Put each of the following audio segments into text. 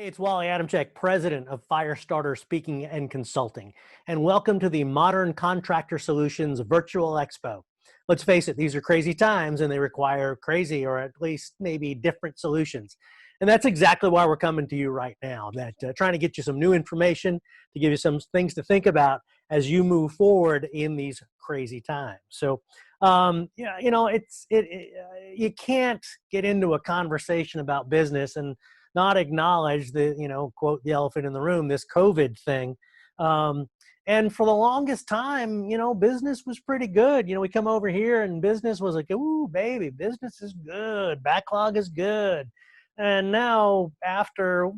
Hey, it's Wally Adamchik, president of Firestarter Speaking and Consulting, and welcome to the Modern Contractor Solutions Virtual Expo. Let's face it, these are crazy times and they require crazy or at least maybe different solutions. And that's exactly why we're coming to you right now, that trying to get you some new information, to give you some things to think about as you move forward in these crazy times. So, yeah, you can't get into a conversation about business and not acknowledge the, quote, the elephant in the room, this COVID thing. Um, and for the longest time, business was pretty good. We come over here and business was like, ooh, baby, business is good. Backlog is good. And now after,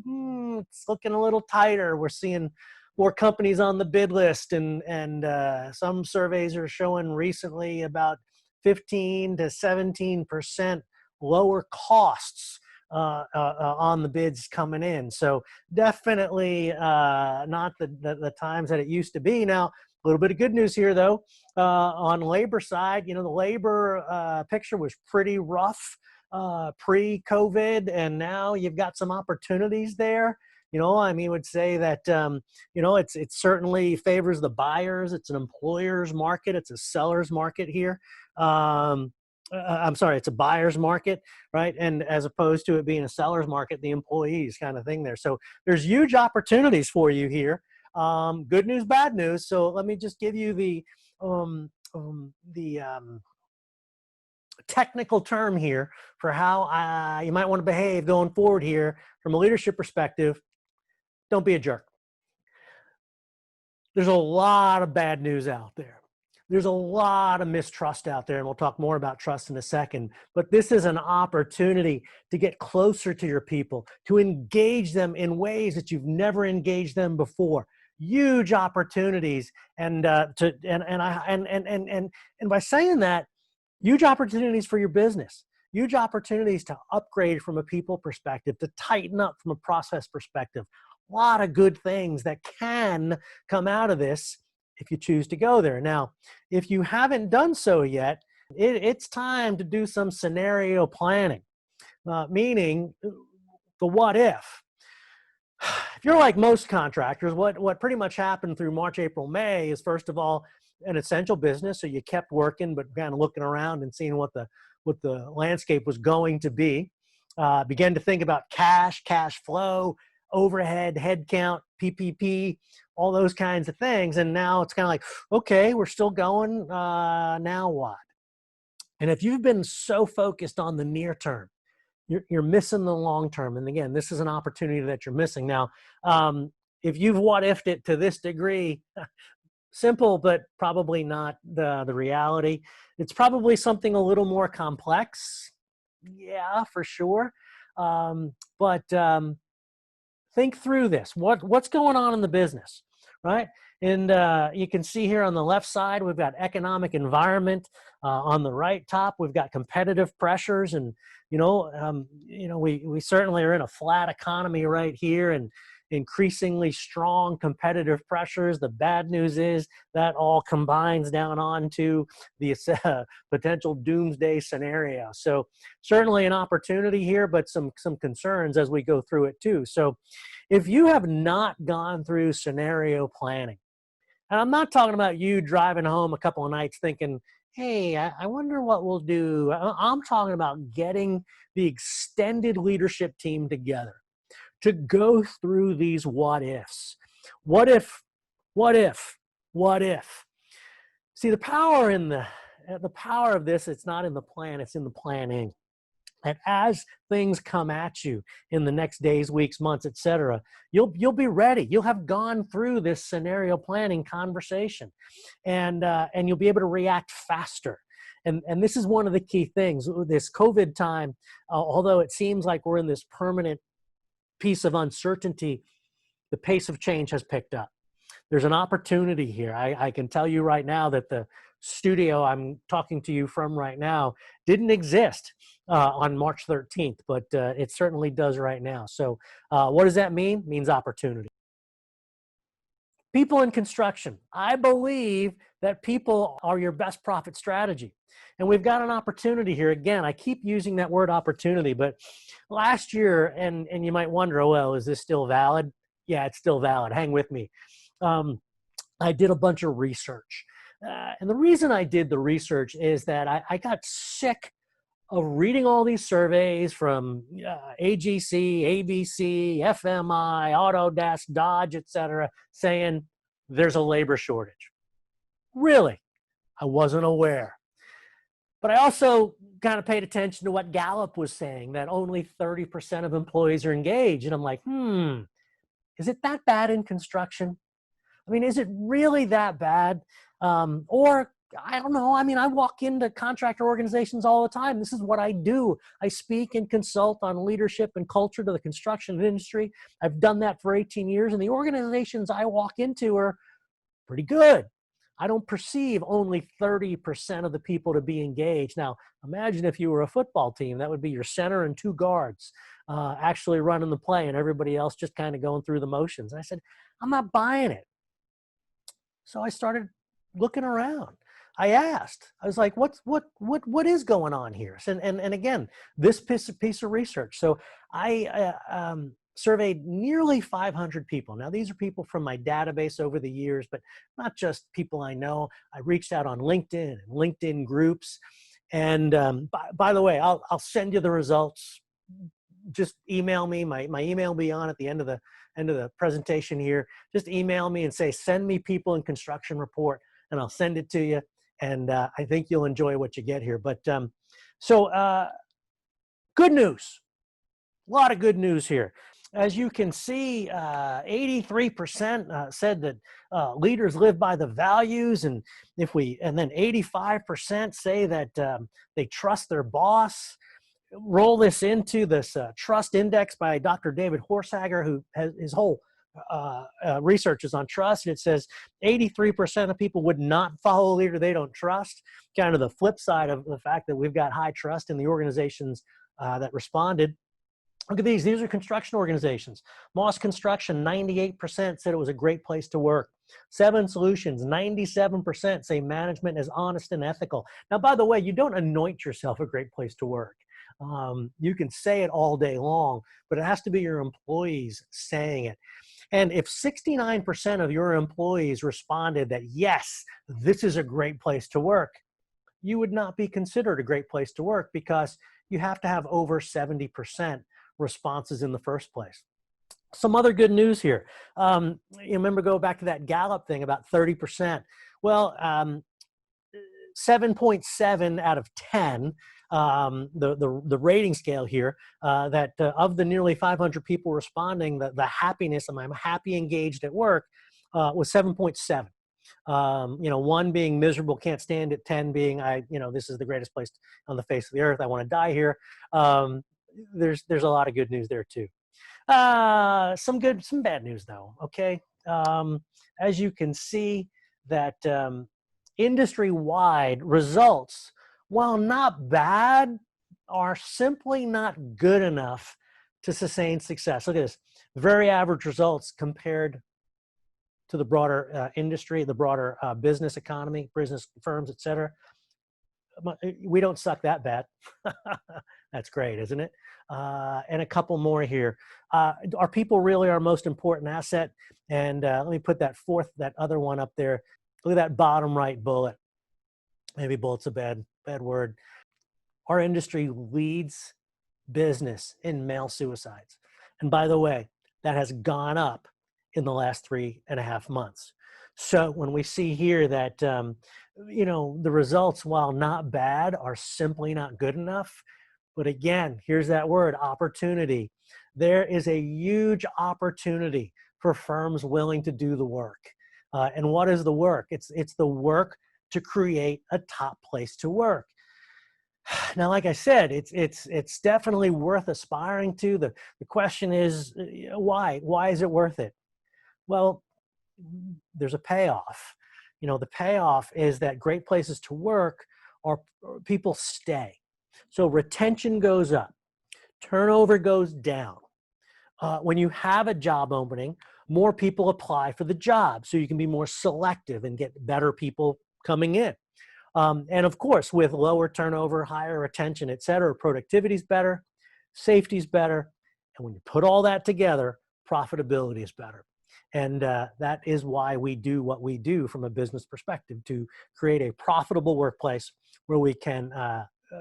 it's looking a little tighter. We're seeing more companies on the bid list, and some surveys are showing recently about 15 to 17% lower costs on the bids coming in. So definitely not the times that it used to be. Now, a little bit of good news here, though. On labor side, the labor picture was pretty rough pre-COVID, and now you've got some opportunities there. Would say that, it certainly favors the buyers. It's an employer's market. It's a seller's market here. I'm sorry, it's a buyer's market, right? And as opposed to it being a seller's market, the employees kind of thing there. So there's huge opportunities for you here. Good news, bad news. So let me just give you the technical term here for how you might want to behave going forward here from a leadership perspective. Don't be a jerk. There's a lot of bad news out there. There's a lot of mistrust out there, and we'll talk more about trust in a second. But this is an opportunity to get closer to your people, to engage them in ways that you've never engaged them before. Huge opportunities, and by saying that, huge opportunities for your business. Huge opportunities to upgrade from a people perspective, to tighten up from a process perspective. A lot of good things that can come out of this if you choose to go there. Now, if you haven't done so yet, it's time to do some scenario planning, meaning the what if. If you're like most contractors, what pretty much happened through March, April, May is, first of all, an essential business. So you kept working, but kind of looking around and seeing what the landscape was going to be. Began to think about cash flow, overhead, headcount, PPP, all those kinds of things. And now it's kind of like, okay, we're still going, now what? And if you've been so focused on the near term, you're missing the long term. And again, this is an opportunity that you're missing. Now, if you've what-ifed it to this degree, simple, but probably not the reality. It's probably something a little more complex. Yeah, for sure. But think through this. What's going on in the business, right? And you can see here on the left side, we've got economic environment. On the right top, we've got competitive pressures, and we certainly are in a flat economy right here, and increasingly strong competitive pressures. The bad news is that all combines down onto the potential doomsday scenario. So certainly an opportunity here, but some concerns as we go through it too. So if you have not gone through scenario planning, and I'm not talking about you driving home a couple of nights thinking, hey, I wonder what we'll do. I'm talking about getting the extended leadership team together to go through these what ifs. What if, what if, what if? See, the power of this, it's not in the plan, it's in the planning. And as things come at you in the next days, weeks, months, etc., you'll be ready. You'll have gone through this scenario planning conversation, and you'll be able to react faster. And this is one of the key things. This COVID time, although it seems like we're in this permanent piece of uncertainty, the pace of change has picked up. There's an opportunity here. I can tell you right now that the studio I'm talking to you from right now didn't exist on March 13th, but it certainly does right now. So what does that mean? It means opportunity. People in construction. I believe that people are your best profit strategy. And we've got an opportunity here. Again, I keep using that word opportunity, but last year, and you might wonder, oh, well, is this still valid? Yeah, it's still valid. Hang with me. I did a bunch of research. And the reason I did the research is that I got sick of reading all these surveys from AGC, ABC, FMI, Autodesk, Dodge, etc., saying there's a labor shortage. Really, I wasn't aware. But I also kind of paid attention to what Gallup was saying, that only 30% of employees are engaged. And I'm like, is it that bad in construction? I mean, is it really that bad? Or I don't know. I mean, I walk into contractor organizations all the time. This is what I do. I speak and consult on leadership and culture to the construction industry. I've done that for 18 years, and the organizations I walk into are pretty good. I don't perceive only 30% of the people to be engaged. Now, imagine if you were a football team, that would be your center and two guards actually running the play and everybody else just kind of going through the motions. And I said, I'm not buying it. So I started looking around. I asked, I was like, what is going on here? And again, this piece of research. So I surveyed nearly 500 people. Now, these are people from my database over the years, but not just people I know. I reached out on LinkedIn and LinkedIn groups. And by the way, I'll send you the results. Just email me. My email will be on at the end of the presentation here. Just email me and say, send me people in construction report, and I'll send it to you. And I think you'll enjoy what you get here. But good news. A lot of good news here. As you can see, 83% said that leaders live by the values, and then 85% say that they trust their boss. Roll this into this trust index by Dr. David Horsager, who has his whole research is on trust. And it says 83% of people would not follow a leader they don't trust. Kind of the flip side of the fact that we've got high trust in the organizations that responded. Look at these. These are construction organizations. Moss Construction, 98% said it was a great place to work. 7 Solutions, 97% say management is honest and ethical. Now, by the way, you don't anoint yourself a great place to work. You can say it all day long, but it has to be your employees saying it. And if 69% of your employees responded that, yes, this is a great place to work, you would not be considered a great place to work because you have to have over 70% responses in the first place. Some other good news here. You remember, go back to that Gallup thing about 30%. Well, 7.7 out of 10, the rating scale here, that of the nearly 500 people responding, the happiness, I'm happy, engaged at work, was 7.7. 1 being miserable, can't stand it. 10 being, this is the greatest place on the face of the earth. I want to die here. There's a lot of good news there too. Some bad news though. Okay. As you can see that, industry-wide results, while not bad, are simply not good enough to sustain success. Look at this. Very average results compared to the broader industry, the broader business economy, business firms, et cetera. We don't suck that bad. That's great, isn't it? And a couple more here. Are people really our most important asset? And let me put that other one up there. Look at that bottom right bullet. Maybe bullet's a bad word. Our industry leads business in male suicides. And by the way, that has gone up in the last 3.5 months. So when we see here that, the results, while not bad, are simply not good enough. But again, here's that word, opportunity. There is a huge opportunity for firms willing to do the work. And what is the work? It's the work to create a top place to work. Now, like I said, it's definitely worth aspiring to. The question is, why? Why is it worth it? Well, there's a payoff. The payoff is that great places to work are people stay. So retention goes up, turnover goes down. When you have a job opening, More people apply for the job, so you can be more selective and get better people coming in. And of course, with lower turnover, higher retention, et cetera, productivity is better, safety is better. And when you put all that together, profitability is better. And that is why we do what we do from a business perspective, to create a profitable workplace where we can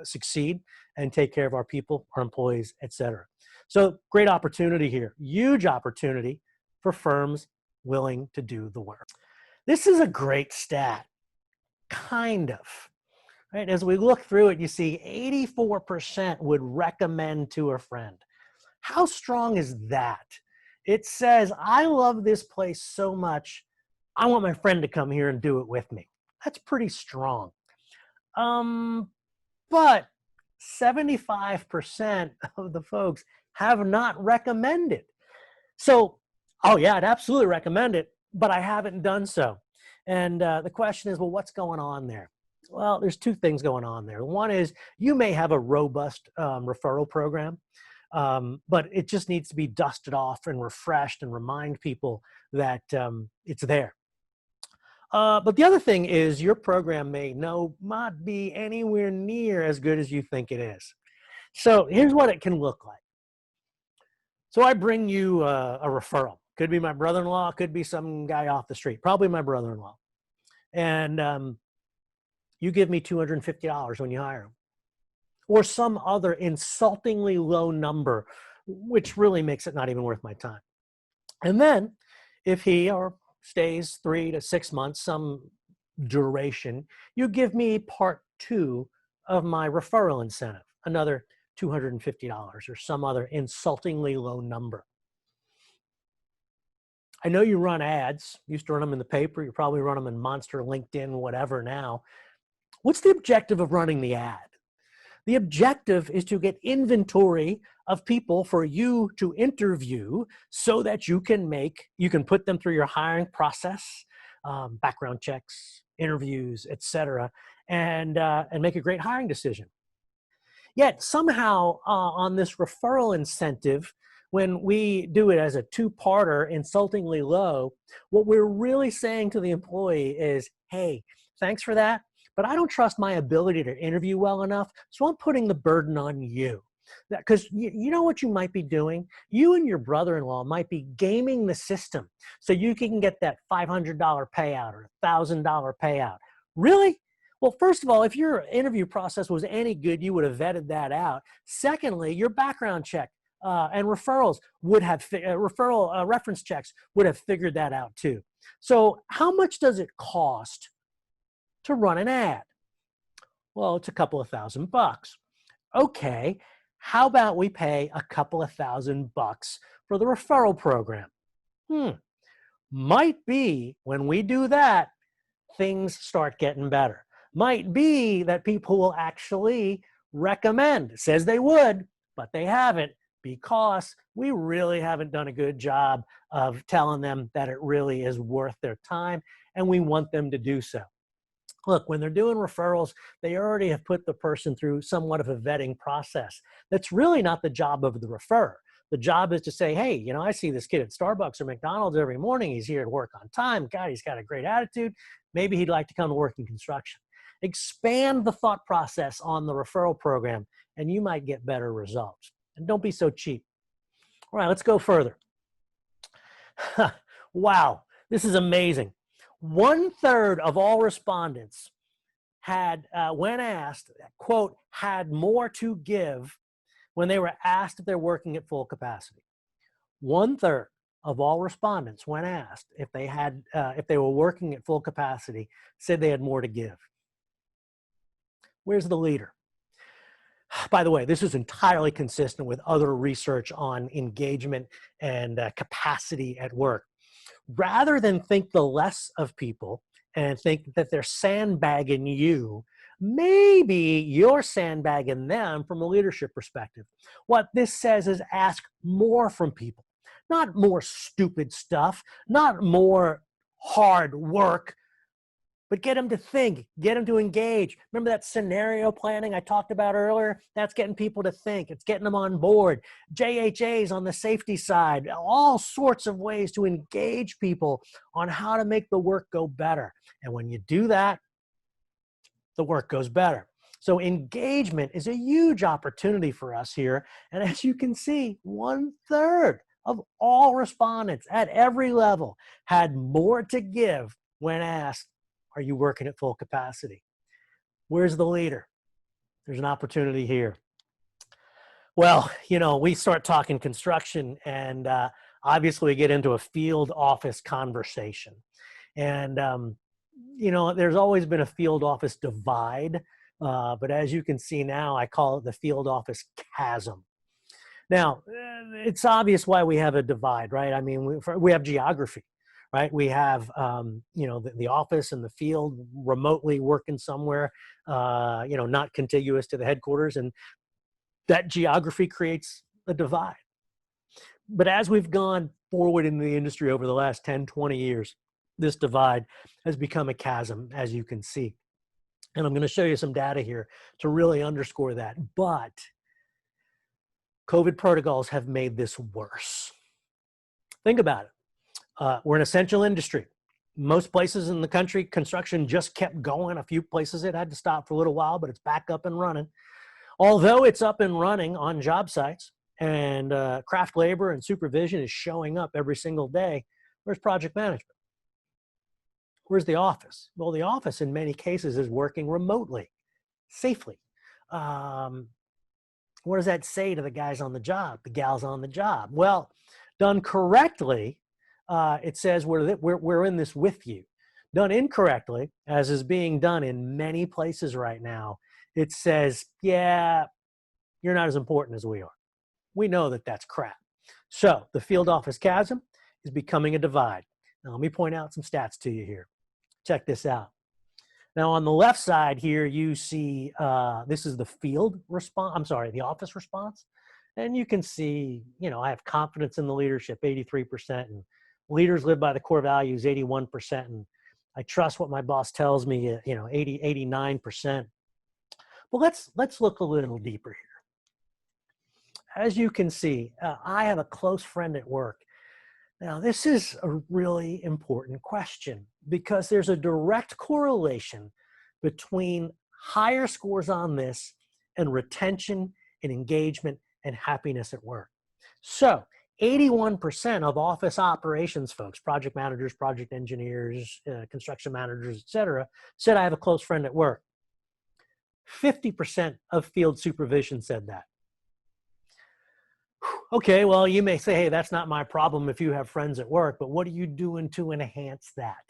succeed and take care of our people, our employees, et cetera. So great opportunity here, huge opportunity for firms willing to do the work. This is a great stat, kind of. Right? As we look through it, you see 84% would recommend to a friend. How strong is that? It says, I love this place so much, I want my friend to come here and do it with me. That's pretty strong. But 75% of the folks have not recommended. So, oh yeah, I'd absolutely recommend it, but I haven't done so. And the question is, well, what's going on there? Well, there's two things going on there. One is you may have a robust referral program, but it just needs to be dusted off and refreshed and remind people that it's there. But the other thing is your program may not be anywhere near as good as you think it is. So here's what it can look like. So I bring you a referral. Could be my brother-in-law, could be some guy off the street, probably my brother-in-law. And you give me $250 when you hire him, or some other insultingly low number, which really makes it not even worth my time. And then if he or stays 3 to 6 months, some duration, you give me part 2 of my referral incentive, another $250 or some other insultingly low number. I know you run ads, you used to run them in the paper, you probably run them in Monster, LinkedIn, whatever now. What's the objective of running the ad? The objective is to get inventory of people for you to interview so that you can put them through your hiring process, background checks, interviews, et cetera, and make a great hiring decision. Yet somehow on this referral incentive, when we do it as a 2-parter, insultingly low, what we're really saying to the employee is, hey, thanks for that, but I don't trust my ability to interview well enough, so I'm putting the burden on you. Because you know what you might be doing? You and your brother-in-law might be gaming the system so you can get that $500 payout or $1,000 payout. Really? Well, first of all, if your interview process was any good, you would have vetted that out. Secondly, your background check and referrals would have, reference checks would have figured that out too. So how much does it cost to run an ad? Well, it's a couple of $1,000. Okay, how about we pay a couple of $1,000 for the referral program? Might be when we do that, things start getting better. Might be that people will actually recommend. It says they would, but they haven't, because we really haven't done a good job of telling them that it really is worth their time, and we want them to do so. Look, when they're doing referrals, they already have put the person through somewhat of a vetting process. That's really not the job of the referrer. The job is to say, hey, you know, I see this kid at Starbucks or McDonald's every morning. He's here to work on time. God, he's got a great attitude. Maybe he'd like to come to work in construction. Expand the thought process on the referral program, and you might get better results. And don't be so cheap. All right, let's go further. Wow, this is amazing. 1/3 of all respondents had, when asked, quote, had more to give when they were asked if they're working at full capacity. 1/3 of all respondents, when asked if they were working at full capacity, said they had more to give. Where's the leader? By the way, this is entirely consistent with other research on engagement and capacity at work. Rather than think the less of people and think that they're sandbagging you, maybe you're sandbagging them from a leadership perspective. What this says is ask more from people, not more stupid stuff, not more hard work, but get them to think, get them to engage. Remember that scenario planning I talked about earlier? That's getting people to think. It's getting them on board. JHAs on the safety side, all sorts of ways to engage people on how to make the work go better. And when you do that, the work goes better. So engagement is a huge opportunity for us here. And as you can see, 1/3 of all respondents at every level had more to give when asked, are you working at full capacity? Where's the leader? There's an opportunity here. Well, we start talking construction and obviously we get into a field office conversation. And, there's always been a field office divide, but as you can see now, I call it the field office chasm. Now, it's obvious why we have a divide, right? I mean, we have geography, right? We have, the office and the field remotely working somewhere, not contiguous to the headquarters. And that geography creates a divide. But as we've gone forward in the industry over the last 10, 20 years, this divide has become a chasm, as you can see. And I'm going to show you some data here to really underscore that. But COVID protocols have made this worse. Think about it. We're an essential industry. Most places in the country, construction just kept going. A few places it had to stop for a little while, but it's back up and running. Although it's up and running on job sites and craft labor and supervision is showing up every single day, where's project management? Where's the office? Well, the office in many cases is working remotely, safely. What does that say to the guys on the job, the gals on the job? Well, done correctly, it says we're in this with you. Done incorrectly, as is being done in many places right now, it says, yeah, you're not as important as we are. We know that that's crap. So the field office chasm is becoming a divide. Now, let me point out some stats to you here. Check this out. Now, on the left side here, you see this is the field response. I'm sorry, the office response. And you can see, I have confidence in the leadership, 83%, and leaders live by the core values, 81%, and I trust what my boss tells me, 80, 89%. Well, let's look a little deeper here. As you can see, I have a close friend at work. Now, this is a really important question because there's a direct correlation between higher scores on this and retention and engagement and happiness at work. So 81% of office operations folks, project managers, project engineers, construction managers, et cetera, said I have a close friend at work. 50% of field supervision said that. Okay, well, you may say, hey, that's not my problem if you have friends at work, but what are you doing to enhance that?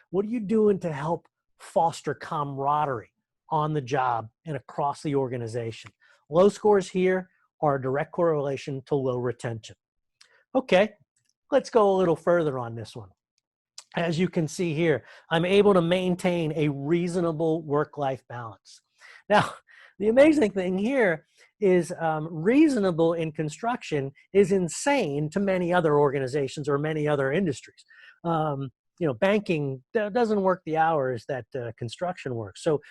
What are you doing to help foster camaraderie on the job and across the organization? Low scores here are a direct correlation to low retention. Okay, let's go a little further on this one. As you can see here, I'm able to maintain a reasonable work-life balance. Now, the amazing thing here is reasonable in construction is insane to many other organizations or many other industries. Banking doesn't work the hours that construction works. So,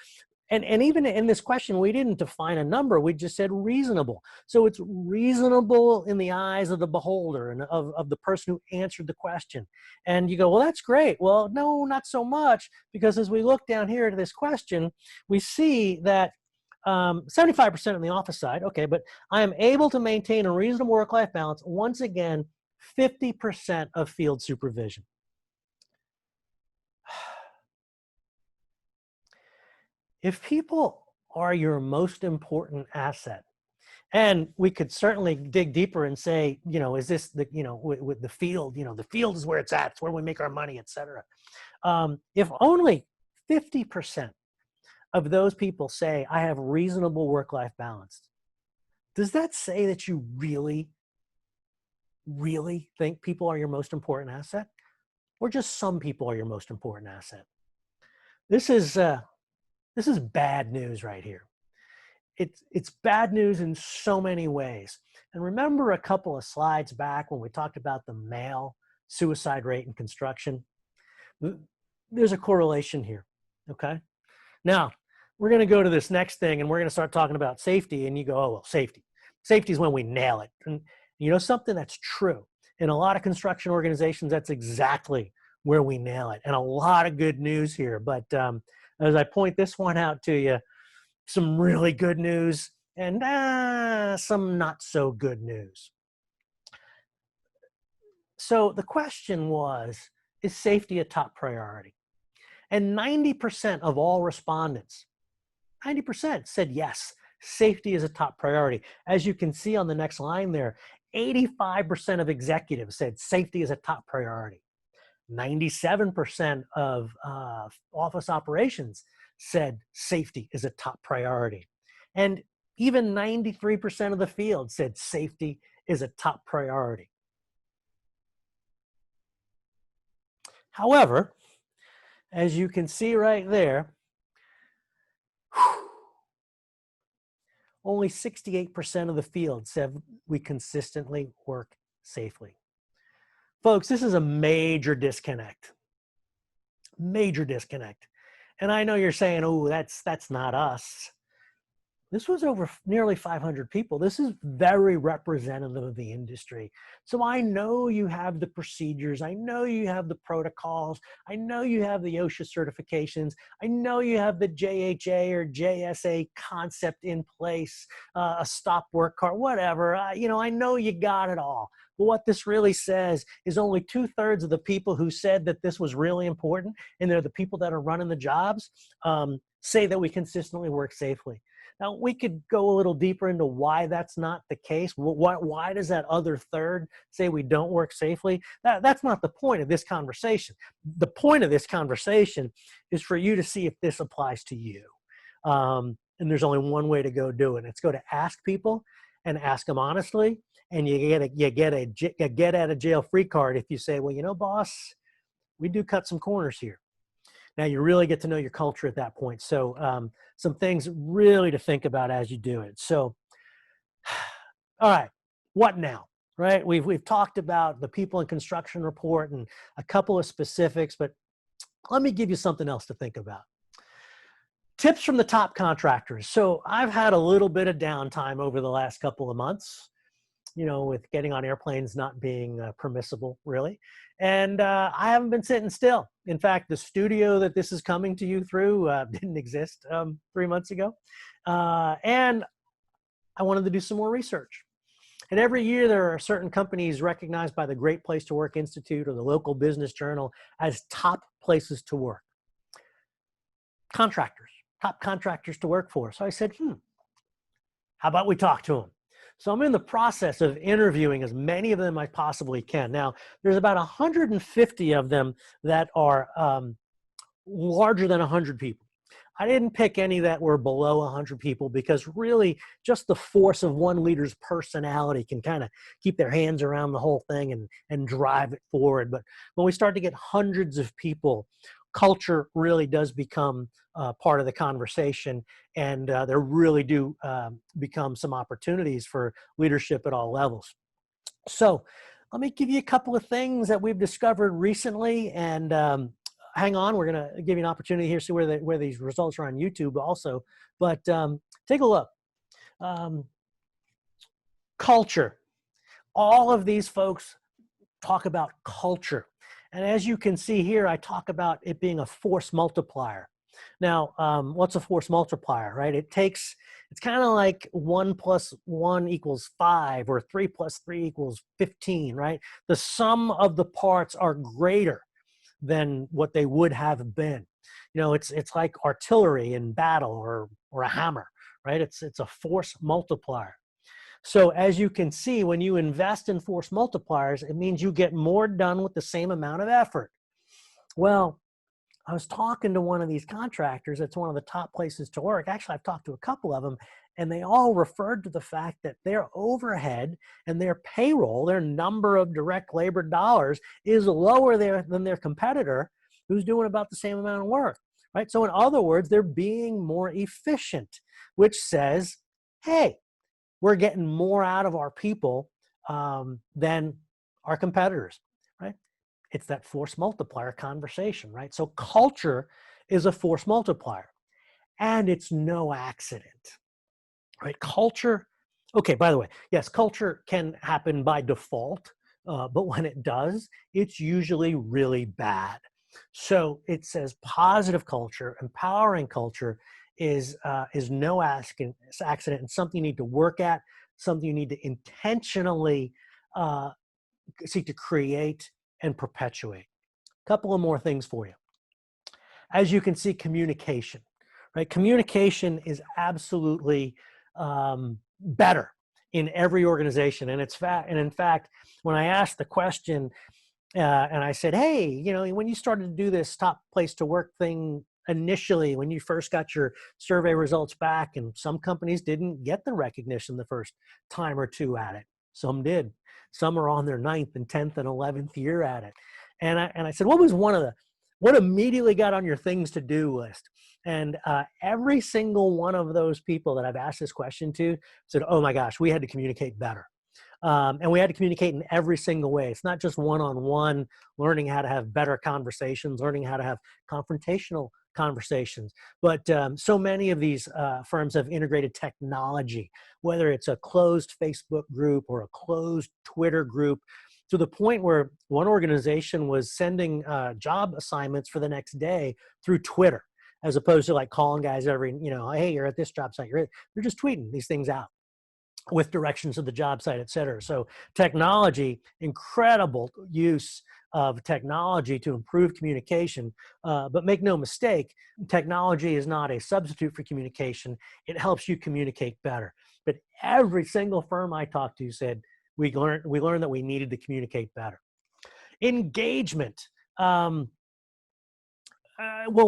and even in this question, we didn't define a number. We just said reasonable. So it's reasonable in the eyes of the beholder and of the person who answered the question. And you go, well, that's great. Well, no, not so much, because as we look down here to this question, we see that 75% on the office side, okay, but I am able to maintain a reasonable work-life balance. Once again, 50% of field supervision. If people are your most important asset, and we could certainly dig deeper and say, is this the, with the field, the field is where it's at, it's where we make our money, et cetera. If only 50% of those people say, I have reasonable work-life balance, does that say that you really, really think people are your most important asset? Or just some people are your most important asset? This is bad news right here. It's bad news in so many ways. And remember a couple of slides back when we talked about the male suicide rate in construction? There's a correlation here. Okay. Now, we're going to go to this next thing and we're going to start talking about safety. And you go, oh, well, safety. Safety is when we nail it. And you know something that's true. In a lot of construction organizations, that's exactly where we nail it. And a lot of good news here. But as I point this one out to you, some really good news and some not so good news. So the question was, is safety a top priority? And 90% of all respondents, 90% said yes, safety is a top priority. As you can see on the next line there, 85% of executives said safety is a top priority. 97% of office operations said safety is a top priority. And even 93% of the field said safety is a top priority. However, as you can see right there, only 68% of the field said we consistently work safely. Folks, this is a major disconnect. Major disconnect. And I know you're saying, oh, that's not us. This was over nearly 500 people. This is very representative of the industry. So I know you have the procedures. I know you have the protocols. I know you have the OSHA certifications. I know you have the JHA or JSA concept in place, a stop work card, whatever. I know you got it all. But what this really says is only 2/3 of the people who said that this was really important, and they're the people that are running the jobs, say that we consistently work safely. Now, we could go a little deeper into why that's not the case. Why does that other third say we don't work safely? That's not the point of this conversation. The point of this conversation is for you to see if this applies to you. And there's only one way to go do it. It's go to ask people and ask them honestly. And you get a get out of jail free card if you say, well, boss, we do cut some corners here. Now you really get to know your culture at that point. So some things really to think about as you do it. So, all right, what now? Right? We've talked about the people in construction report and a couple of specifics, but let me give you something else to think about. Tips from the top contractors. So I've had a little bit of downtime over the last couple of months, with getting on airplanes not being permissible, really. And I haven't been sitting still. In fact, the studio that this is coming to you through didn't exist 3 months ago. And I wanted to do some more research. And every year there are certain companies recognized by the Great Place to Work Institute or the local business journal as top places to work. Contractors, top contractors to work for. So I said, how about we talk to them? So I'm in the process of interviewing as many of them as I possibly can. Now, there's about 150 of them that are larger than 100 people. I didn't pick any that were below 100 people because really just the force of one leader's personality can kind of keep their hands around the whole thing and drive it forward. But when we start to get hundreds of people, culture really does become part of the conversation, and there really do become some opportunities for leadership at all levels. So let me give you a couple of things that we've discovered recently, and hang on, we're going to give you an opportunity here to see where these results are on YouTube also, but take a look. Culture. All of these folks talk about culture. And as you can see here, I talk about it being a force multiplier. Now, what's a force multiplier, right? It's kind of like 1 + 1 = 5 or 3 + 3 = 15, right? The sum of the parts are greater than what they would have been. It's like artillery in battle or a hammer, right? It's a force multiplier. So as you can see, when you invest in force multipliers, it means you get more done with the same amount of effort. Well, I was talking to one of these contractors. It's one of the top places to work. Actually, I've talked to a couple of them, and they all referred to the fact that their overhead and their payroll, their number of direct labor dollars, is lower there than their competitor who's doing about the same amount of work, right? So in other words, they're being more efficient, which says, hey, we're getting more out of our people than our competitors, right? It's that force multiplier conversation, right? So culture is a force multiplier. And it's no accident, right? Culture, okay, by the way, yes, culture can happen by default, but when it does, it's usually really bad. So it says positive culture, empowering culture is no accident and something you need to work at, something you need to intentionally uh, seek to create and perpetuate. A couple of more things for you. As you can see, communication, right? Communication is absolutely better in every organization. And in fact, when I asked the question and I said, hey, you know, when you started to do this top place to work thing initially, when you first got your survey results back, and some companies didn't get the recognition the first time or two at it. Some did. Some are on their 9th and 10th and 11th year at it. And I said, what immediately got on your things to do list? And every single one of those people that I've asked this question to said, oh my gosh, we had to communicate better. And we had to communicate in every single way. It's not just one-on-one, learning how to have better conversations, learning how to have confrontational conversations. But so many of these firms have integrated technology, whether it's a closed Facebook group or a closed Twitter group, to the point where one organization was sending job assignments for the next day through Twitter, as opposed to like calling guys every, you know, hey, you're at this job site. They're just tweeting these things out with directions of the job site, et cetera. So technology, incredible use of technology to improve communication. But make no mistake, technology is not a substitute for communication. It helps you communicate better. But every single firm I talked to said, we learned that we needed to communicate better. Engagement. Well,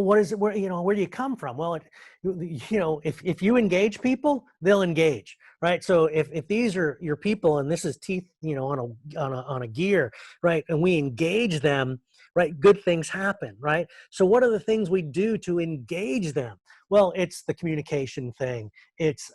what is it? Where do you come from? Well, if you engage people, they'll engage, right? So if these are your people, and this is teeth, on a gear, right? And we engage them, right? Good things happen, right? So what are the things we do to engage them? Well, it's the communication thing. It's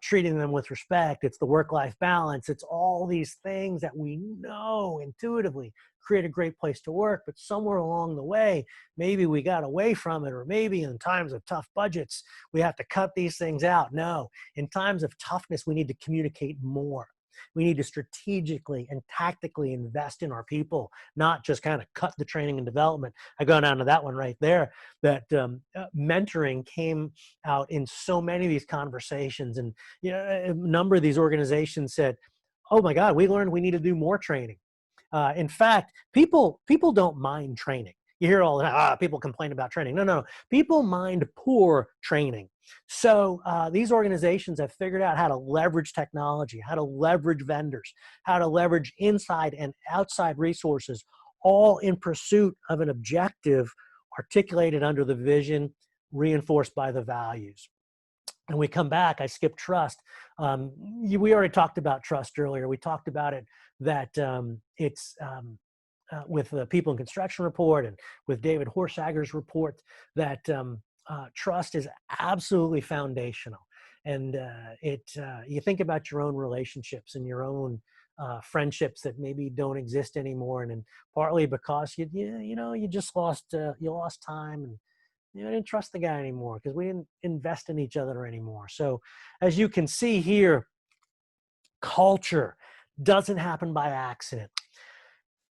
treating them with respect. It's the work-life balance. It's all these things that we know intuitively create a great place to work, but somewhere along the way, maybe we got away from it, or maybe in times of tough budgets, we have to cut these things out. No, in times of toughness, we need to communicate more. We need to strategically and tactically invest in our people, not just kind of cut the training and development. I go down to that one right there, that mentoring came out in so many of these conversations. And a number of these organizations said, oh my God, we learned we need to do more training. In fact, people don't mind training. You hear all that, people complain about training. No, people mind poor training. So these organizations have figured out how to leverage technology, how to leverage vendors, how to leverage inside and outside resources, all in pursuit of an objective articulated under the vision, reinforced by the values. And we come back, I skipped trust. We already talked about trust earlier. We talked about it, that it's with the People in Construction report and with David Horsager's report, that trust is absolutely foundational. And you think about your own relationships and your own friendships that maybe don't exist anymore, and partly because you just lost time, and I didn't trust the guy anymore because we didn't invest in each other anymore. So as you can see here, culture doesn't happen by accident.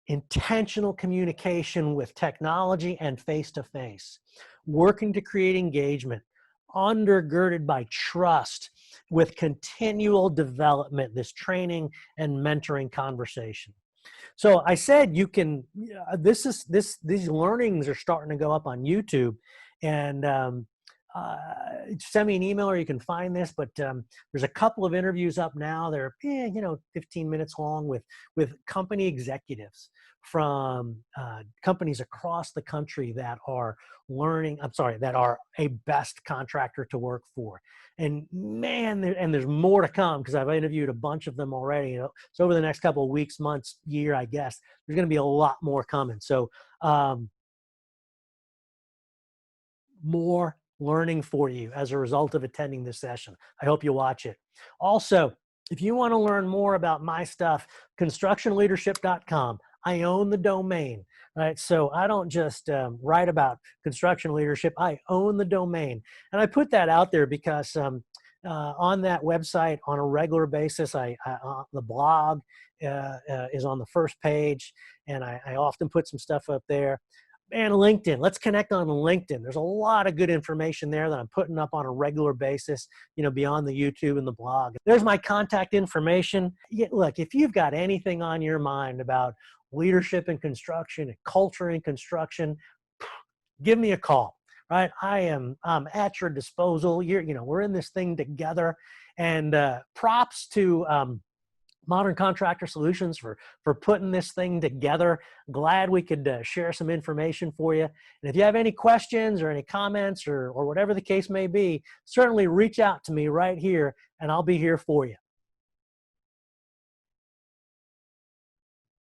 Intentional communication with technology and face-to-face, working to create engagement, undergirded by trust, with continual development, this training and mentoring conversation. So I said you can, these learnings are starting to go up on YouTube, and send me an email or you can find this, but there's a couple of interviews up now. They're 15 minutes long with company executives from companies across the country that are that are a best contractor to work for. And man, and there's more to come, because I've interviewed a bunch of them already. So over the next couple of weeks, months, year, I guess, there's going to be a lot more coming. So more learning for you as a result of attending this session. I hope you watch it. Also, if you want to learn more about my stuff, constructionleadership.com. I own the domain. right? So I don't just write about construction leadership. I own the domain. And I put that out there because on that website on a regular basis, the blog is on the first page, and I often put some stuff up there. And LinkedIn, let's connect on LinkedIn. There's a lot of good information there that I'm putting up on a regular basis, beyond the YouTube and the blog. There's my contact information. Look, if you've got anything on your mind about leadership in construction and culture in construction, give me a call. Right, I'm at your disposal. We're in this thing together, and props to Modern Contractor Solutions for putting this thing together. Glad we could share some information for you. And if you have any questions or any comments or whatever the case may be, certainly reach out to me right here, and I'll be here for you.